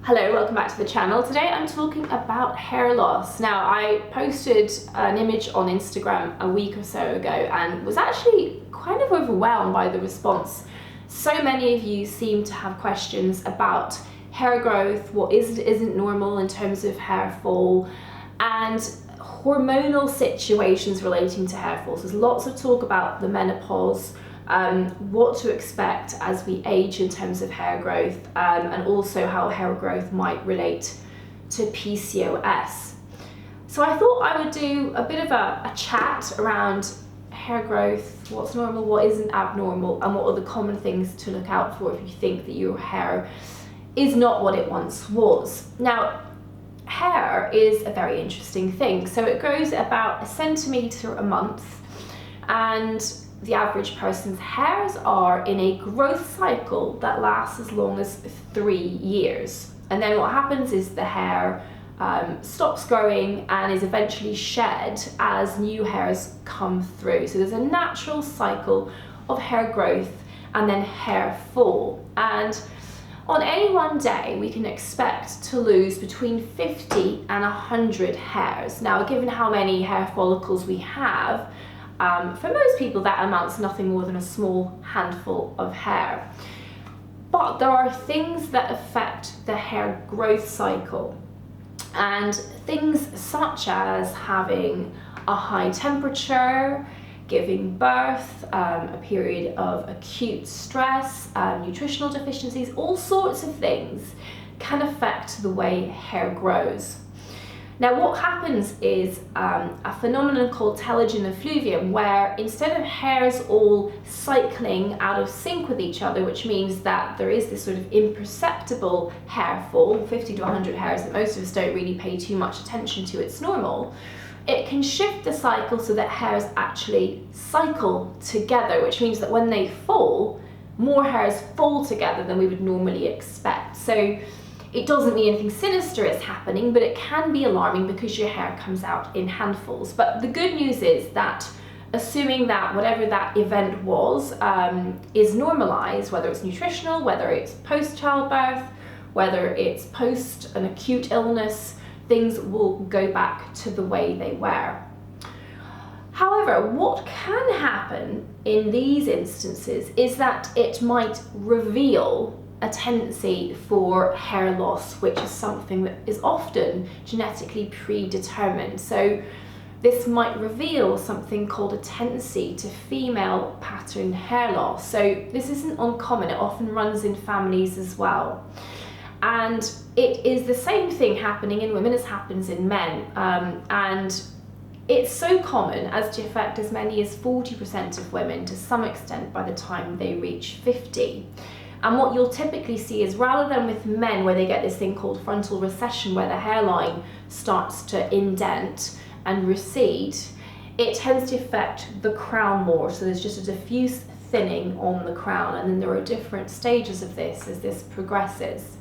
Hello, welcome back to the channel. Today I'm talking about hair loss. Now, I posted an image on Instagram a week or so ago and was actually kind of overwhelmed by the response. So many of you seem to have questions about hair growth, what isn't normal in terms of hair fall, and hormonal situations relating to hair fall. So there's lots of talk about the menopause, what to expect as we age in terms of hair growth, and also how hair growth might relate to PCOS. So I thought I would do a bit of a chat around hair growth, what's normal, what isn't abnormal, and what are the common things to look out for if you think that your hair is not what it once was. Now, hair is a very interesting thing. So it grows about 1 centimetre a month, and the average person's hairs are in a growth cycle that lasts as long as 3 years. And then what happens is the hair stops growing and is eventually shed as new hairs come through. So there's a natural cycle of hair growth and then hair fall. And on any one day, we can expect to lose between 50 and 100 hairs. Now, given how many hair follicles we have, for most people that amounts to nothing more than a small handful of hair. But there are things that affect the hair growth cycle, and things such as having a high temperature, giving birth, a period of acute stress, nutritional deficiencies, all sorts of things can affect the way hair grows. Now, what happens is a phenomenon called Telogen Effluvium, where instead of hairs all cycling out of sync with each other, which means that there is this sort of imperceptible hair fall, 50 to 100 hairs that most of us don't really pay too much attention to, it's normal, it can shift the cycle so that hairs actually cycle together, which means that when they fall, more hairs fall together than we would normally expect. So it doesn't mean anything sinister is happening, but it can be alarming because your hair comes out in handfuls. But the good news is that, assuming that whatever that event was is normalized, whether it's nutritional, whether it's post-childbirth, whether it's post an acute illness, things will go back to the way they were. However, what can happen in these instances is that it might reveal a tendency for hair loss, which is something that is often genetically predetermined. So this might reveal something called a tendency to female pattern hair loss. So this isn't uncommon, it often runs in families as well. And it is the same thing happening in women as happens in men. And it's so common as to affect as many as 40% of women to some extent by the time they reach 50. And what you'll typically see is, rather than with men where they get this thing called frontal recession, where the hairline starts to indent and recede, it tends to affect the crown more. So there's just a diffuse thinning on the crown, and then there are different stages of this as this progresses.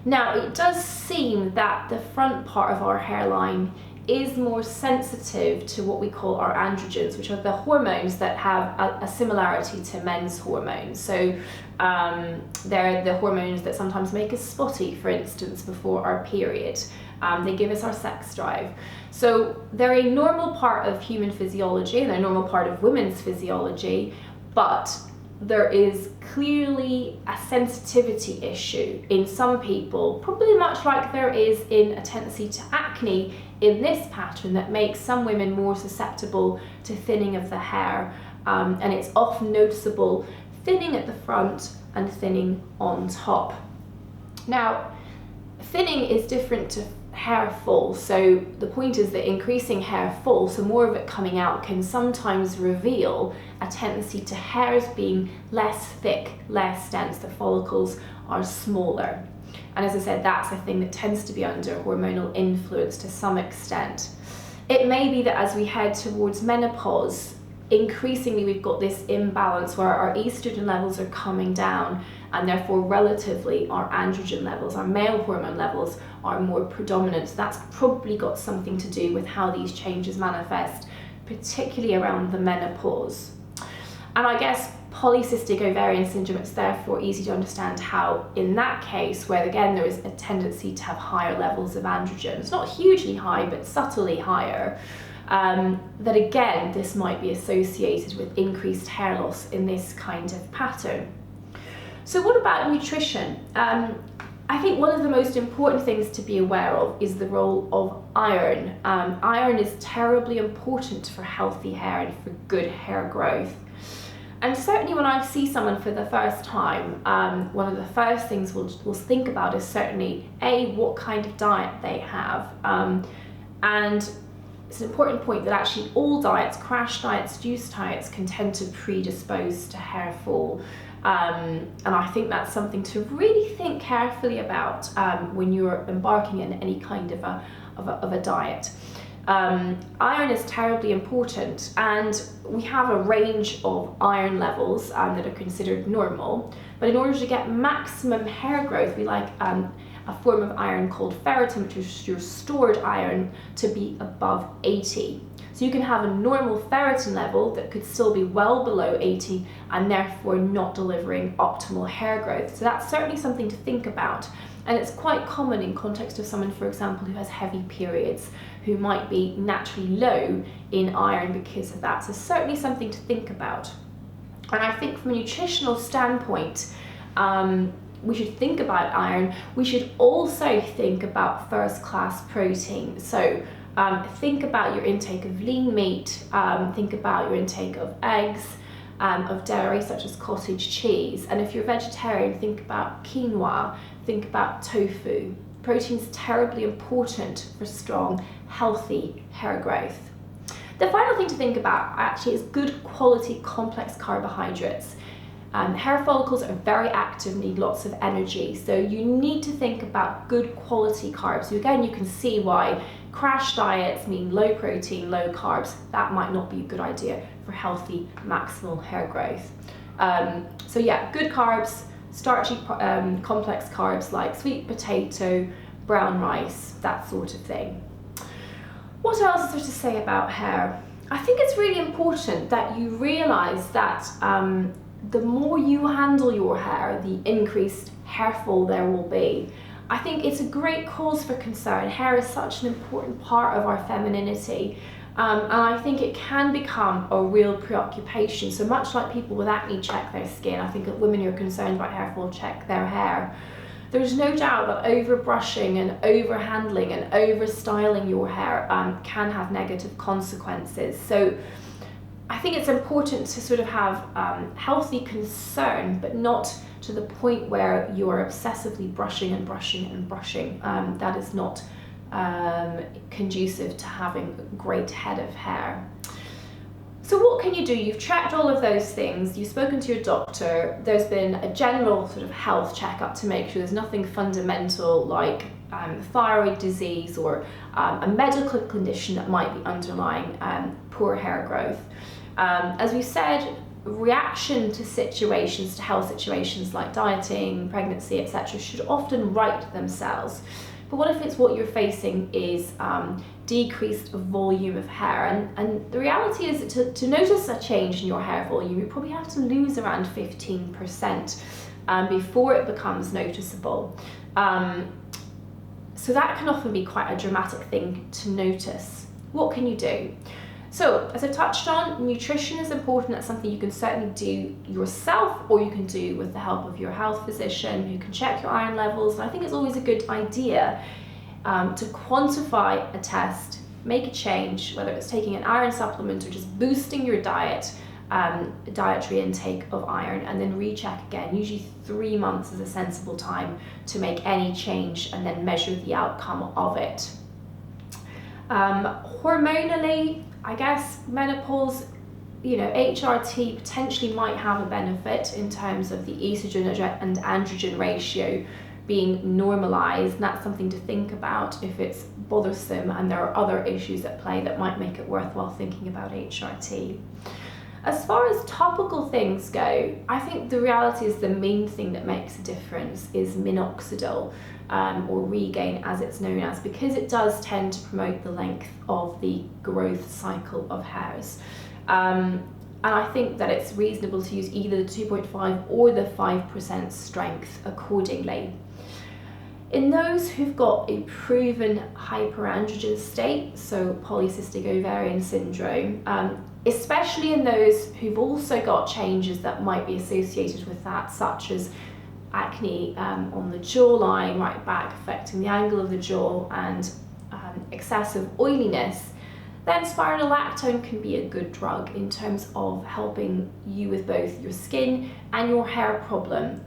Now, it does seem that the front part of our hairline is more sensitive to what we call our androgens, which are the hormones that have a similarity to men's hormones. So they're the hormones that sometimes make us spotty, for instance, before our period. They give us our sex drive. So they're a normal part of human physiology, and they're a normal part of women's physiology, but there is clearly a sensitivity issue in some people, probably much like there is in a tendency to acne in this pattern, that makes some women more susceptible to thinning of the hair. And it's often noticeable thinning at the front and thinning on top. Now, thinning is different to hair fall. So the point is that increasing hair fall, so more of it coming out, can sometimes reveal a tendency to hairs being less thick, less dense. The follicles are smaller. And as I said, that's a thing that tends to be under hormonal influence to some extent. It may be that as we head towards menopause, increasingly we've got this imbalance where our estrogen levels are coming down, and therefore relatively our androgen levels, our male hormone levels, are more predominant. That's probably got something to do with how these changes manifest, particularly around the menopause. And I guess Polycystic ovarian syndrome, it's therefore easy to understand how in that case, where again there is a tendency to have higher levels of androgen, it's not hugely high but subtly higher, that again this might be associated with increased hair loss in this kind of pattern. So what about nutrition? I think one of the most important things to be aware of is the role of iron. Iron is terribly important for healthy hair and for good hair growth. And certainly when I see someone for the first time, one of the first things we'll think about is certainly what kind of diet they have. And it's an important point that actually all diets, crash diets, juice diets, can tend to predispose to hair fall. And I think that's something to really think carefully about when you're embarking on any kind of a diet. Iron is terribly important, and we have a range of iron levels that are considered normal, but in order to get maximum hair growth, we like a form of iron called ferritin, which is your stored iron, to be above 80. So you can have a normal ferritin level that could still be well below 80 and therefore not delivering optimal hair growth. So that's certainly something to think about. And it's quite common in context of someone, for example, who has heavy periods, who might be naturally low in iron because of that. So certainly something to think about. And I think from a nutritional standpoint, we should think about iron. We should also think about first-class protein. So think about your intake of lean meat, think about your intake of eggs, of dairy such as cottage cheese. And if you're vegetarian, think about quinoa, think about tofu. Protein's terribly important for strong, healthy hair growth. The final thing to think about actually is good quality complex carbohydrates. Hair follicles are very active, need lots of energy, so you need to think about good quality carbs. So again, you can see why crash diets mean low protein, low carbs. That might not be a good idea for healthy maximal hair growth. So yeah, good carbs, starchy complex carbs like sweet potato, brown rice, that sort of thing. What else is there to say about hair? I think it's really important that you realise that the more you handle your hair, the increased hair fall there will be. I think it's a great cause for concern. Hair is such an important part of our femininity, and I think it can become a real preoccupation. So much like people with acne check their skin, I think that women who are concerned about hair fall check their hair. There's no doubt that over-brushing and over-handling and over-styling your hair can have negative consequences. So I think it's important to sort of have healthy concern, but not to the point where you are obsessively brushing and brushing and brushing. That is not conducive to having a great head of hair. So what can you do? You've tracked all of those things, you've spoken to your doctor, there's been a general sort of health checkup to make sure there's nothing fundamental like thyroid disease or a medical condition that might be underlying poor hair growth. As we said, reaction to situations, to health situations like dieting, pregnancy, etc. should often right themselves. But what if it's what you're facing is decreased volume of hair? And the reality is that to notice a change in your hair volume, you probably have to lose around 15% before it becomes noticeable. So that can often be quite a dramatic thing to notice. What can you do? So, as I touched on, nutrition is important. That's something you can certainly do yourself, or you can do with the help of your health physician who can check your iron levels. And I think it's always a good idea to quantify a test, make a change, whether it's taking an iron supplement or just boosting your dietary intake of iron, and then recheck again. Usually 3 months is a sensible time to make any change and then measure the outcome of it. Hormonally, I guess menopause, HRT potentially might have a benefit in terms of the estrogen and androgen ratio being normalized, and that's something to think about if it's bothersome and there are other issues at play that might make it worthwhile thinking about HRT. As far as topical things go, I think the reality is the main thing that makes a difference is minoxidil, or Regain as it's known as, because it does tend to promote the length of the growth cycle of hairs. And I think that it's reasonable to use either the 2.5 or the 5% strength accordingly. In those who've got a proven hyperandrogen state, so polycystic ovarian syndrome, especially in those who've also got changes that might be associated with that, such as acne on the jawline, right back, affecting the angle of the jaw, and excessive oiliness, then spironolactone can be a good drug in terms of helping you with both your skin and your hair problem,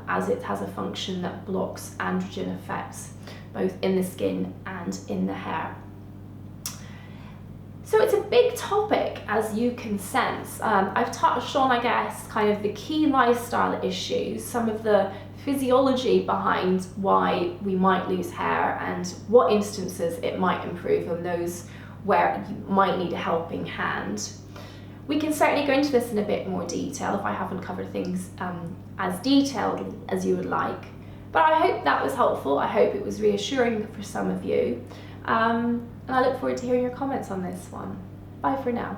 as it has a function that blocks androgen effects both in the skin and in the hair. So it's a big topic, as you can sense. I've touched on, I guess, kind of the key lifestyle issues, some of the physiology behind why we might lose hair and what instances it might improve, and those where you might need a helping hand. We can certainly go into this in a bit more detail if I haven't covered things as detailed as you would like. But I hope that was helpful. I hope it was reassuring for some of you. And I look forward to hearing your comments on this one. Bye for now.